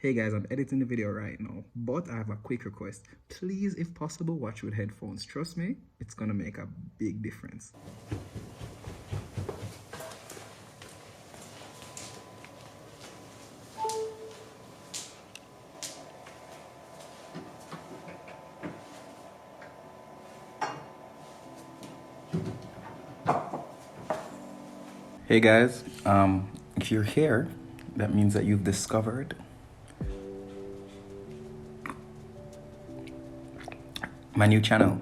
Hey guys, I'm editing the video right now, but I have a quick request. Please, if possible, watch with headphones. Trust me, it's gonna make a big difference. Hey guys, if you're here, that means that you've discovered my new channel.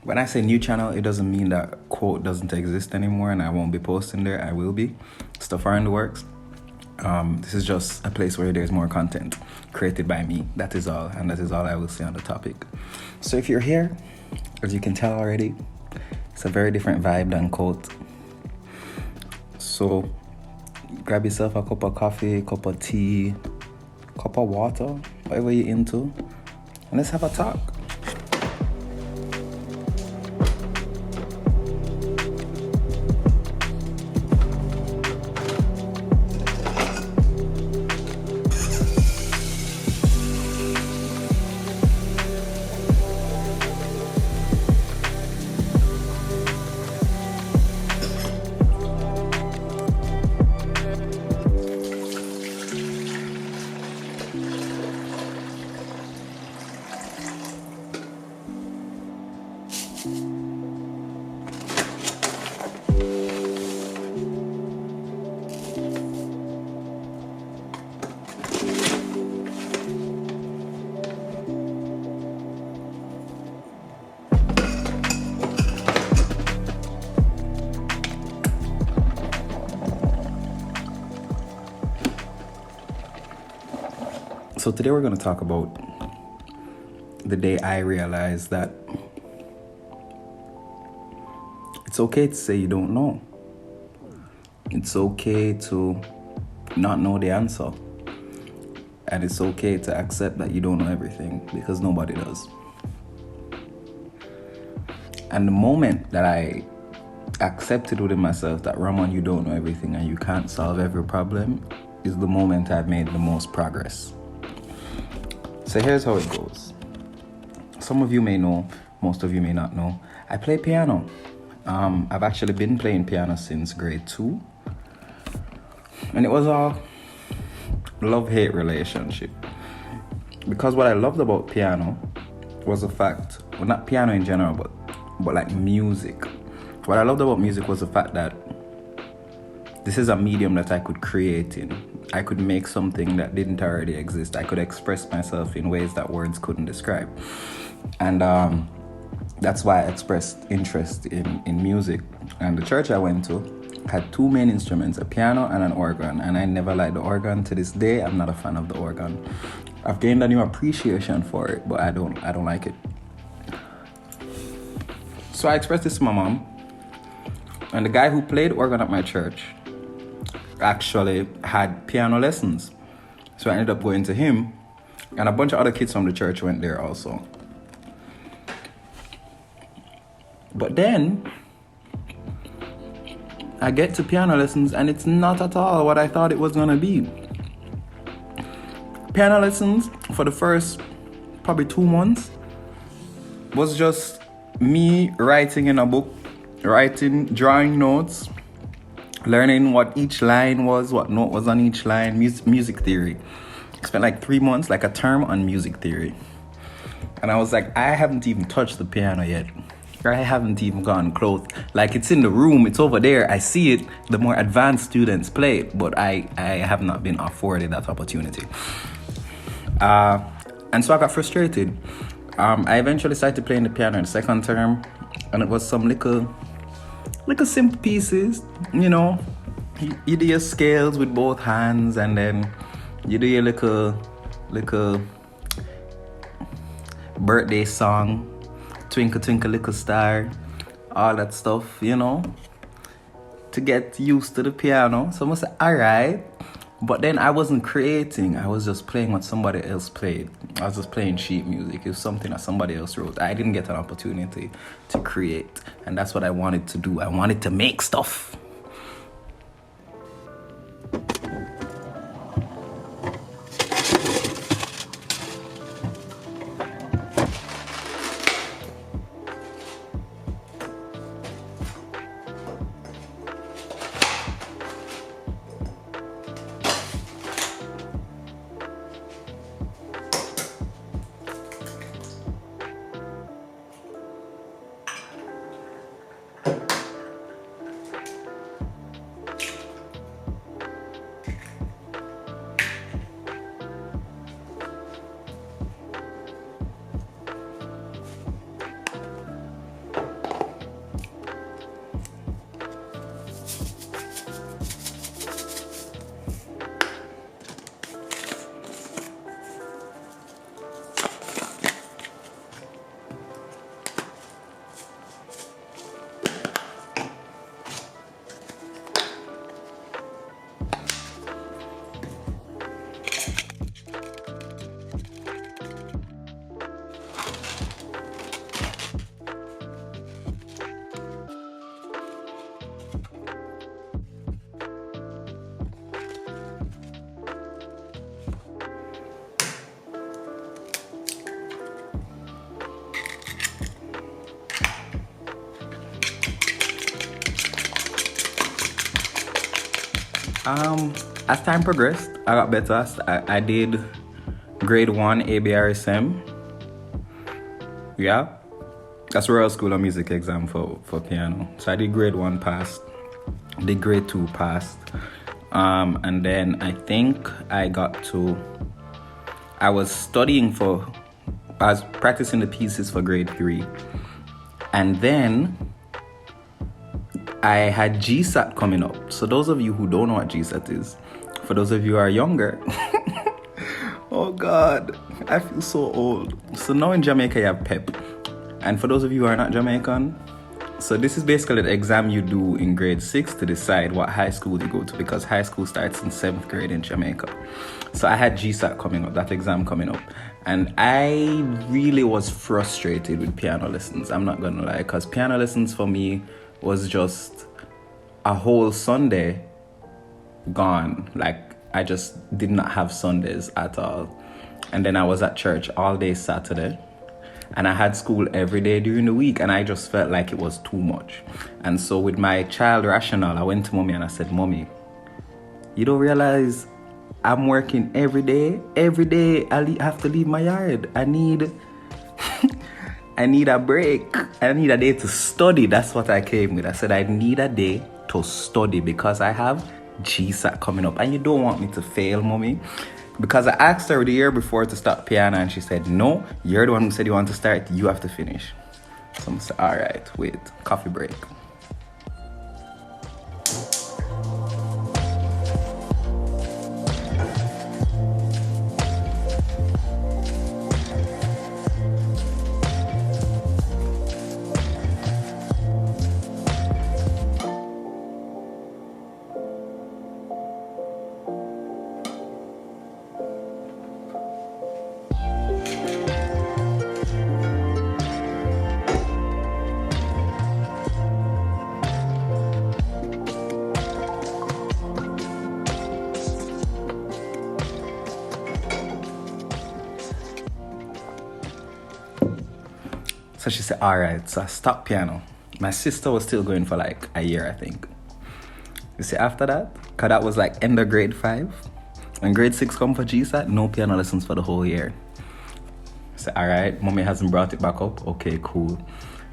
When I say new channel, it doesn't mean that quote doesn't exist anymore and I won't be posting there. I will be. Stuff are in the works. This is just a place where there's more content created by me. That is all, and that is all I will say on the topic. So if you're here, as you can tell already, it's a very different vibe than quote. So grab yourself a cup of coffee, cup of tea, cup of water, whatever you're into, and let's have a talk. So today we're going to talk about the day I realized that it's okay to say you don't know. It's okay to not know the answer. And it's okay to accept that you don't know everything, because nobody does. And the moment that I accepted within myself that, Ramon, you don't know everything and you can't solve every problem, is the moment I've made the most progress. So here's how it goes. Some of you may know, most of you may not know. I play piano. I've actually been playing piano since grade 2. And it was a love-hate relationship. Because what I loved about piano was the fact, well, not piano in general, but like music. What I loved about music was the fact that this is a medium that I could create in. I could make something that didn't already exist. I could express myself in ways that words couldn't describe. And that's why I expressed interest in music. And the church I went to had 2 main instruments, a piano and an organ. And I never liked the organ. To this day, I'm not a fan of the organ. I've gained a new appreciation for it, but I don't like it. So I expressed this to my mom. And the guy who played organ at my church actually had piano lessons. So I ended up going to him, and a bunch of other kids from the church went there also. But then I get to piano lessons and it's not at all what I thought it was gonna be. Piano lessons for the first probably 2 months was just me writing in a book, drawing notes, learning what each line was, what note was on each line, music theory. I spent like 3 months, like a term on music theory. And I was like, I haven't even touched the piano yet. I haven't even gone close. Like, it's in the room, it's over there, I see it. The more advanced students play it, but I have not been afforded that opportunity. And so I got frustrated. I eventually started playing the piano in the second term, and it was some little simple pieces, you know. You do your scales with both hands, and then you do your little birthday song, Twinkle Twinkle Little Star, all that stuff, you know, to get used to the piano. So I must say, all right. But then I wasn't creating. I was just playing what somebody else played. I was just playing sheet music. It was something that somebody else wrote. I didn't get an opportunity to create. And that's what I wanted to do. I wanted to make stuff. As time progressed, I got better. I did grade 1 ABRSM. Yeah. That's Royal School of Music exam for piano. So I did grade 1 passed. Did grade 2 passed. And then I think I was practicing the pieces for grade 3. And then I had GSAT coming up. So those of you who don't know what GSAT is, for those of you who are younger, oh God, I feel so old. So now in Jamaica you have PEP. And for those of you who are not Jamaican, so this is basically the exam you do in grade 6 to decide what high school you go to, because high school starts in 7th grade in Jamaica. So I had GSAT coming up, that exam coming up. And I really was frustrated with piano lessons. I'm not gonna lie, because piano lessons for me was just a whole Sunday gone. Like, I just did not have Sundays at all. And then I was at church all day Saturday. And I had school every day during the week, and I just felt like it was too much. And so with my child rationale, I went to mommy and I said, Mommy, you don't realize I'm working every day. Every day I have to leave my yard. I need I need a break. I need a day to study. That's what I came with. I said I need a day to study because I have GSAT coming up. And you don't want me to fail, Mommy. Because I asked her the year before to start piano and she said, no, you're the one who said you want to start, you have to finish. So I said, all right, wait, coffee break. So she said, all right, so I stopped piano. My sister was still going for like a year, I think. You see, after that, because that was like end of grade 5. When grade 6 come for GSAT, no piano lessons for the whole year. I said, all right, Mommy hasn't brought it back up. Okay, cool.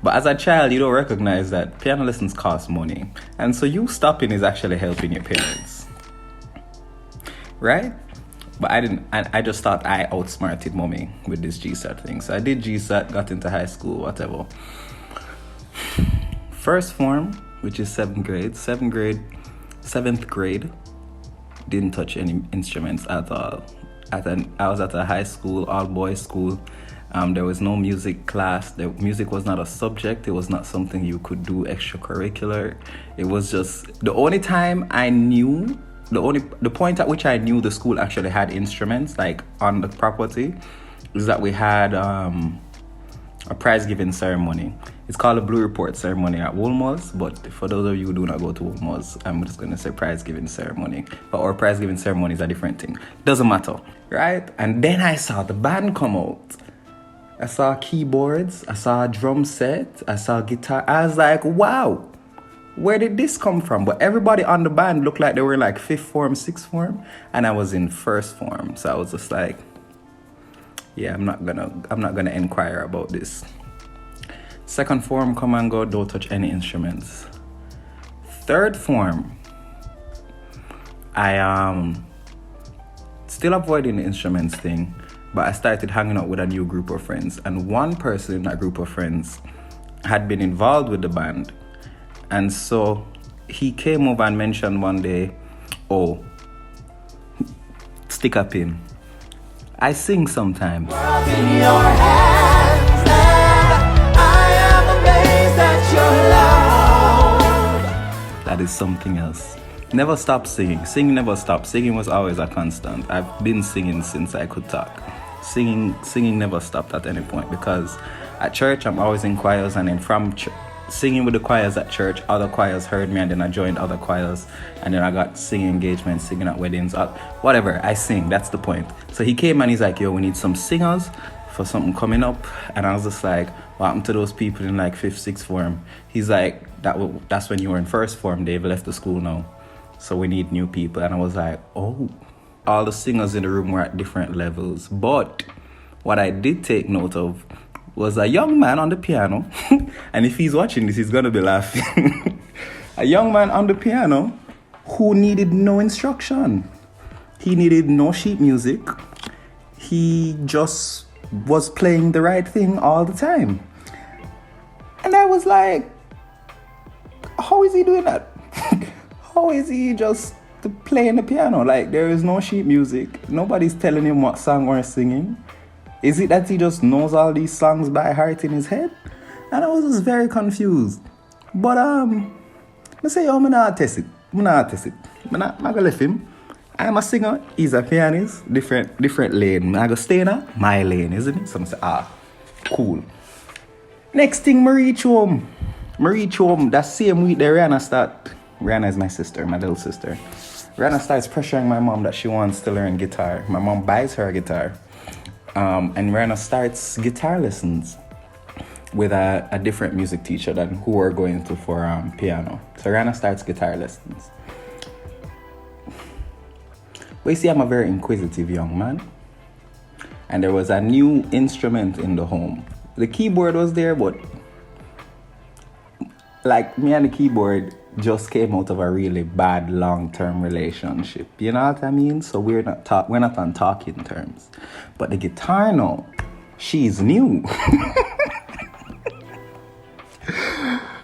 But as a child, you don't recognize that piano lessons cost money. And so you stopping is actually helping your parents. Right? But I just thought I outsmarted Mommy with this GSAT thing. So I did GSAT, got into high school, whatever. First form, which is 7th grade, didn't touch any instruments at all. I was at a high school, all boys school. There was no music class. Music was not a subject. It was not something you could do extracurricular. It was just the only time I knew. The point at which I knew the school actually had instruments, like on the property, is that we had a prize giving ceremony. It's called a Blue Report ceremony at Woolmore's, but for those of you who do not go to Woolmore's, I'm just going to say prize giving ceremony. But our prize giving ceremony is a different thing. Doesn't matter, right? And then I saw the band come out. I saw keyboards, I saw a drum set, I saw guitar. I was like, wow. Where did this come from? But everybody on the band looked like they were in like 5th form, 6th form, and I was in 1st form. So I was just like, yeah, I'm not gonna inquire about this. 2nd form, come and go, don't touch any instruments. 3rd form, I still avoiding the instruments thing, but I started hanging out with a new group of friends, and one person in that group of friends had been involved with the band. And so he came over and mentioned one day, oh, stick a pin. I sing sometimes. World in your hands, and I am amazed at your love. That is something else. Never stop singing. Singing never stopped. Singing was always a constant. I've been singing since I could talk. Singing never stopped at any point, because at church I'm always in choirs, and then from singing with the choirs at church, other choirs heard me, and then I joined other choirs, and then I got singing engagements, singing at weddings, whatever. I sing, that's the point. So he came and he's like, yo, we need some singers for something coming up. And I was just like, what happened to those people in like 5th, 6th form? He's like, that's when you were in 1st form. They've left the school now. So we need new people. And I was like, oh, all the singers in the room were at different levels. But what I did take note of was a young man on the piano. And if he's watching this, he's going to be laughing. A young man on the piano who needed no instruction. He needed no sheet music. He just was playing the right thing all the time. And I was like, how is he doing that? How is he just playing the piano? Like, there is no sheet music. Nobody's telling him what song we're singing. Is it that he just knows all these songs by heart in his head? And I was just very confused. But I say, yo, I'm not test it. I'm not gonna left him. I'm a singer, he's a pianist, different lane. I go stay in my lane, isn't it? So I say, cool. Next thing, I reach home. That same week that Rihanna is my sister, my little sister. Rihanna starts pressuring my mom that she wants to learn guitar. My mom buys her a guitar. And Rihanna starts guitar lessons with a different music teacher than who we're going to for piano. So Rihanna starts guitar lessons. But you see, I'm a very inquisitive young man. And there was a new instrument in the home. The keyboard was there, but like me and the keyboard just came out of a really bad long-term relationship. You know what I mean? So we're not on talking terms. But the guitar now, she's new.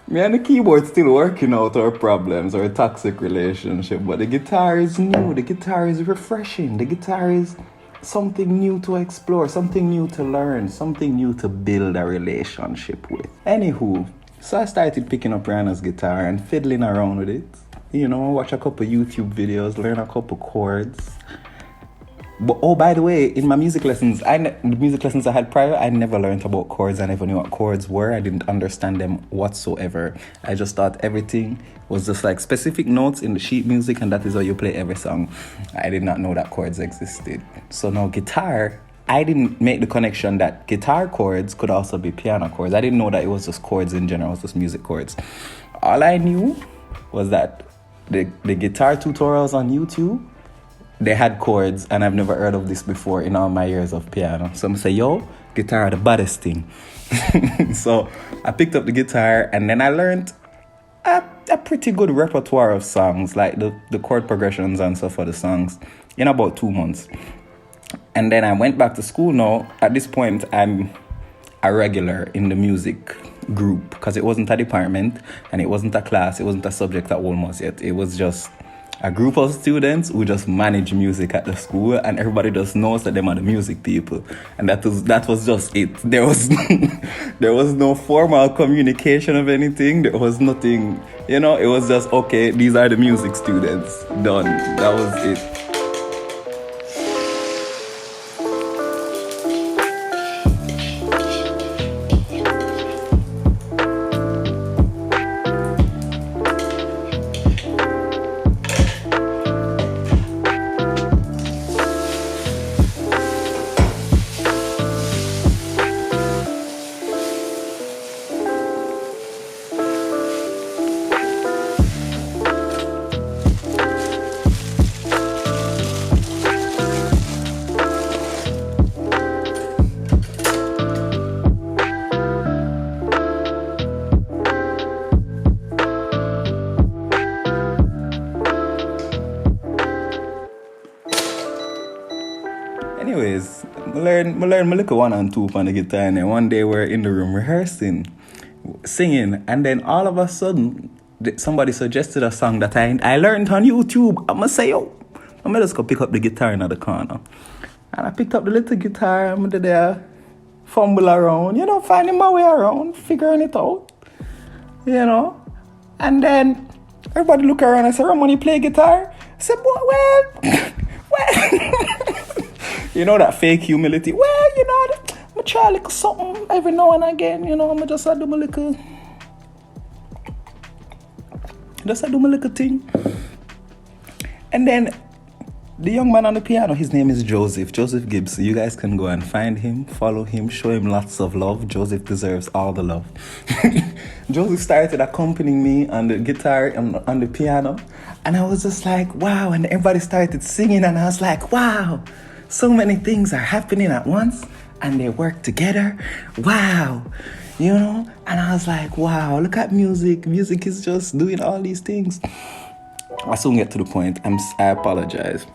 Me and the keyboard still working out our problems, our toxic relationship, but the guitar is new, the guitar is refreshing, the guitar is something new to explore, something new to learn, something new to build a relationship with. Anywho, so I started picking up Rihanna's guitar and fiddling around with it. You know, watch a couple YouTube videos, learn a couple chords. But oh, by the way, in my music lessons, the music lessons I had prior, I never learned about chords. I never knew what chords were. I didn't understand them whatsoever. I just thought everything was just like specific notes in the sheet music, and that is how you play every song. I did not know that chords existed. So now guitar, I didn't make the connection that guitar chords could also be piano chords. I didn't know that it was just chords in general, it was just music chords. All I knew was that the guitar tutorials on YouTube, they had chords, and I've never heard of this before in all my years of piano. So I'm say, yo, guitar are the baddest thing. So I picked up the guitar, and then I learned a pretty good repertoire of songs, like the chord progressions and stuff for the songs, in about 2 months. And then I went back to school now. At this point, I'm a regular in the music group, because it wasn't a department, and it wasn't a class, it wasn't a subject at Wolmer's yet. It was just a group of students who just manage music at the school, and everybody just knows that them are the music people. And that was just it. There was there was no formal communication of anything. There was nothing, it was just, okay, these are the music students. Done. That was it. Anyways, I learned my little 1 and 2 on the guitar, and then one day we're in the room rehearsing, singing, and then all of a sudden somebody suggested a song that I learned on YouTube. I'm gonna say, yo, I'm gonna just go pick up the guitar in the corner. And I picked up the little guitar, I'm there, fumble around, finding my way around, figuring it out, And then everybody look around and say, Ramon, you play guitar? I said, well. That fake humility. Well, I try a little something every now and again, I'm just do my little thing. And then The young man on the piano, his name is Joseph Gibson. You guys can go and find him, follow him, show him lots of love. Joseph deserves all the love. Joseph started accompanying me on the guitar and on the piano, and I was just like, wow. And everybody started singing, and I was like, wow, so many things are happening at once, and they work together. Wow. You know? And I was like, wow, look at music. Music is just doing all these things. I soon get to the point. I apologize.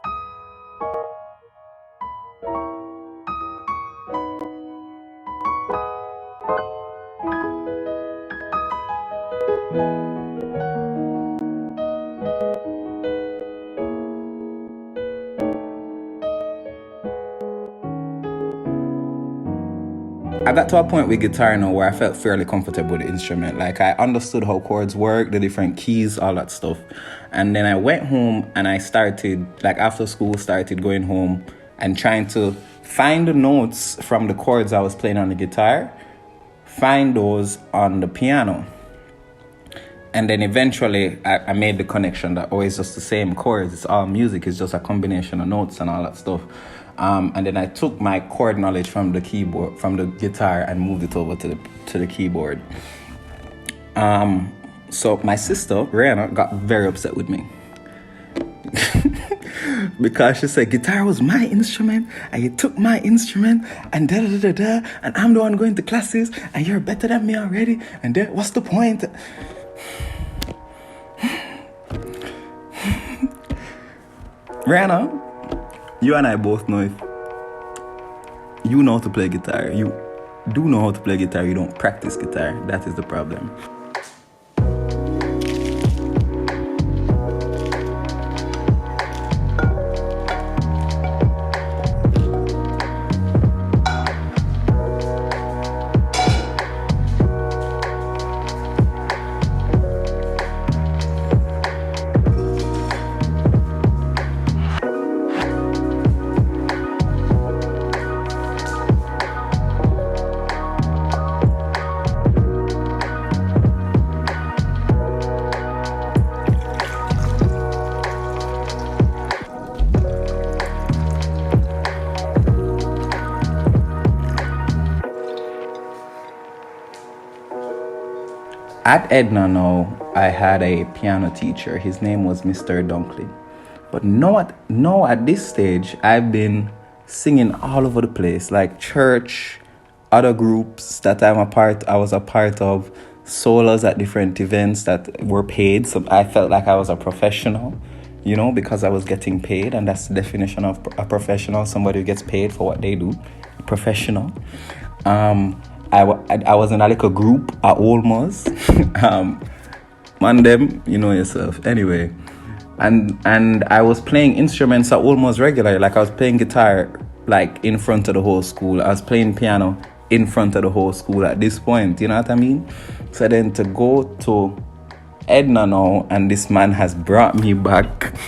I got to a point with guitar now where I felt fairly comfortable with the instrument. Like, I understood how chords work, the different keys, all that stuff. And then I went home and I started, like after school, started going home and trying to find the notes from the chords I was playing on the guitar, find those on the piano. And then eventually I made the connection that, oh, it's just the same chords. It's all music. It's just a combination of notes and all that stuff. And then I took my chord knowledge from the keyboard, from the guitar, and moved it over to the keyboard. So my sister, Rihanna, got very upset with me. Because she said guitar was my instrument, and you took my instrument, and da-da-da-da-da, and I'm the one going to classes, and you're better than me already, and what's the point? Rihanna, you and I both know if you know how to play guitar. You do know how to play guitar, you don't practice guitar. That is the problem. At Edna now, I had a piano teacher. His name was Mr. Dunkley. But no, at this stage, I've been singing all over the place, like church, other groups that I was a part of, solos at different events that were paid. So I felt like I was a professional, you know, because I was getting paid, and that's the definition of a professional, somebody who gets paid for what they do, professional. I was in a little group at Olmos. Man, them, you know yourself. Anyway, and I was playing instruments at Olmos regularly. Like, I was playing guitar, like, in front of the whole school. I was playing piano in front of the whole school at this point. You know what I mean? So then to go to Edna now, and this man has brought me back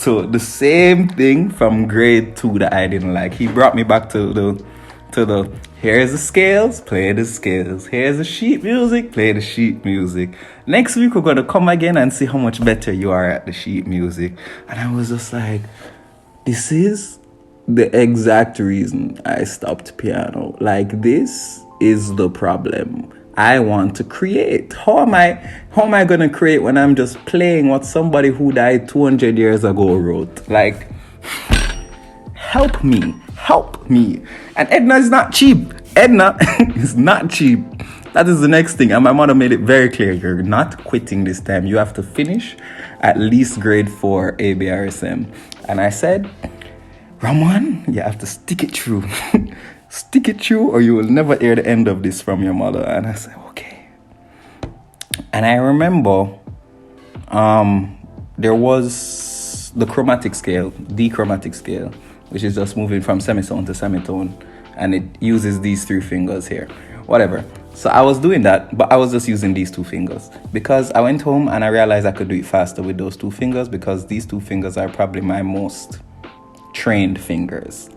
to the same thing from grade 2 that I didn't like. He brought me back to the here's the scales, play the scales. Here's the sheet music, play the sheet music. Next week we're gonna come again and see how much better you are at the sheet music. And I was just like, this is the exact reason I stopped piano. Like, this is the problem. I want to create. How am I gonna create when I'm just playing what somebody who died 200 years ago wrote? Like, help me. And Edna is not cheap. Edna is not cheap. That is the next thing. And my mother made it very clear, you're not quitting this time. You have to finish at least grade 4 ABRSM. And I said, Ramon, you have to stick it through. Stick it through, or you will never hear the end of this from your mother. And I said, okay. And I remember there was the chromatic scale, D chromatic scale, which is just moving from semitone to semitone, and it uses these 3 fingers here, whatever. So I was doing that, but I was just using these 2 fingers because I went home and I realized I could do it faster with those 2 fingers, because these 2 fingers are probably my most trained fingers,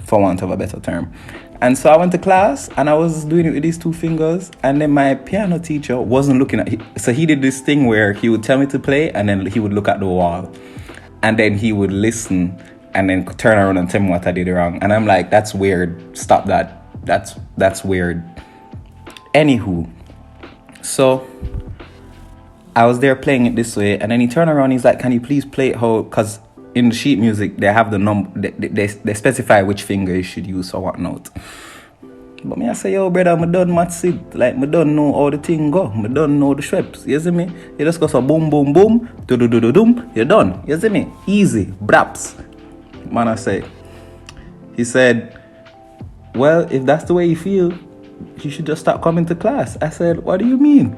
for want of a better term. And so I went to class and I was doing it with these 2 fingers, and then my piano teacher wasn't looking at it. So he did this thing where he would tell me to play and then he would look at the wall. and then he would listen and then turn around and tell me what I did wrong. And I'm like, that's weird. Stop that. That's weird. Anywho, so I was there playing it this way, and then he turned around. He's like, "Can you please play it how?" Because in the sheet music they have the number. They specify which finger you should use or whatnot. But me I say, yo brother, I done match it. Like I don't know how the thing go. I don't know the steps. You see me? You just go so boom boom boom, do do do do doom. You're done. You see me? Easy, braps. Man, I say. He said, "Well, if that's the way you feel, you should just stop coming to class." I said, "What do you mean?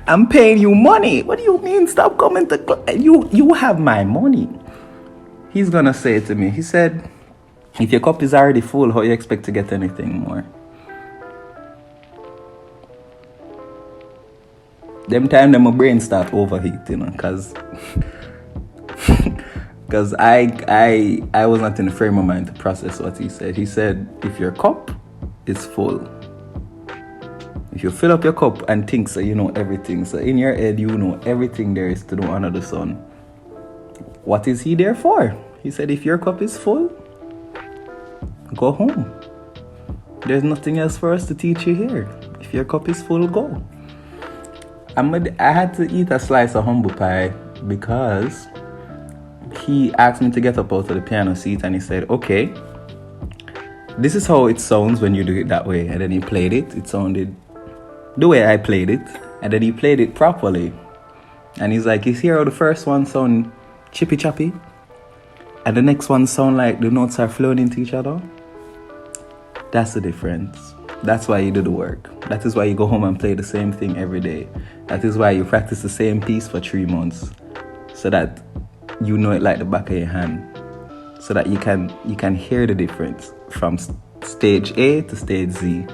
I'm paying you money. What do you mean stop coming to class? You have my money." He's gonna say to me, he said, "If your cup is already full, how you expect to get anything more?" Them time then my brain start overheating, cause because I was not in the frame of mind to process what he said. He said, if your cup is full, if you fill up your cup and think so you know everything, so in your head you know everything there is to know under the sun, what is he there for? He said, if your cup is full, go home. There's nothing else for us to teach you here. If your cup is full, go. I had to eat a slice of humble pie because he asked me to get up out of the piano seat and he said, okay, this is how it sounds when you do it that way. And then he played it. It sounded the way I played it. And then he played it properly. And he's like, you see how the first one sound chippy choppy? And the next one sound like the notes are flowing into each other? That's the difference. That's why you do the work. That is why you go home and play the same thing every day. That is why you practice the same piece for 3 months. So that you know it like the back of your hand. So that you can hear the difference from stage A to stage Z.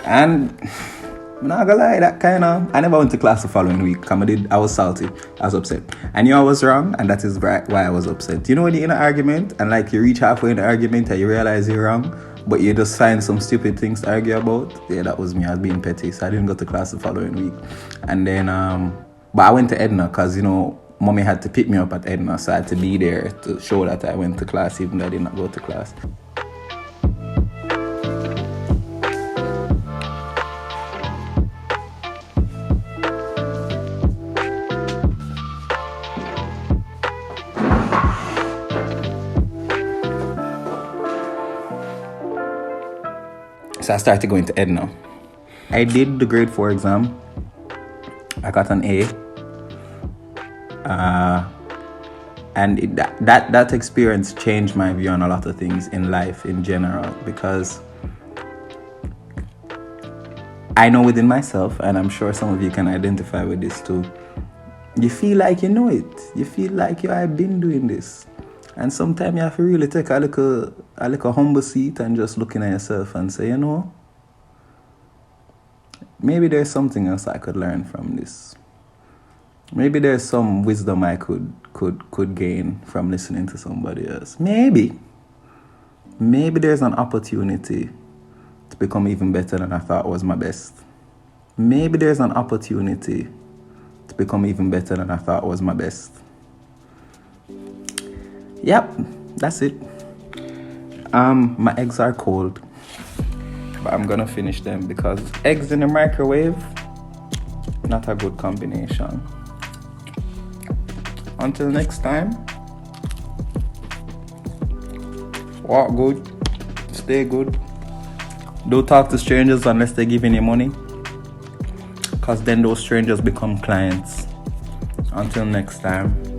And I'm not gonna lie, that kind of, I never went to class the following week. I was salty. I was upset. I knew I was wrong, and that is why I was upset. You know when you're in an argument and like you reach halfway in the argument and you realize you're wrong, but you just find some stupid things to argue about? Yeah, that was me. I was being petty, so I didn't go to class the following week. And then, but I went to Edna because, you know, mommy had to pick me up at Edna, so I had to be there to show that I went to class even though I did not go to class. So I started going to Edna. I did the grade 4 exam. I got an A. And that experience changed my view on a lot of things in life in general, because I know within myself, and I'm sure some of you can identify with this too, you feel like you know it. You feel like I've been doing this. And sometimes you have to really take a little humble seat and just looking at yourself and say, you know, maybe there's something else I could learn from this. Maybe there's some wisdom I could gain from listening to somebody else. Maybe there's an opportunity to become even better than I thought was my best. Maybe there's an opportunity to become even better than I thought was my best. Yep, that's it. My eggs are cold, but I'm gonna finish them because eggs in the microwave, not a good combination. Until next time, walk good, stay good. Don't talk to strangers unless they're giving you money, because then those strangers become clients. Until next time.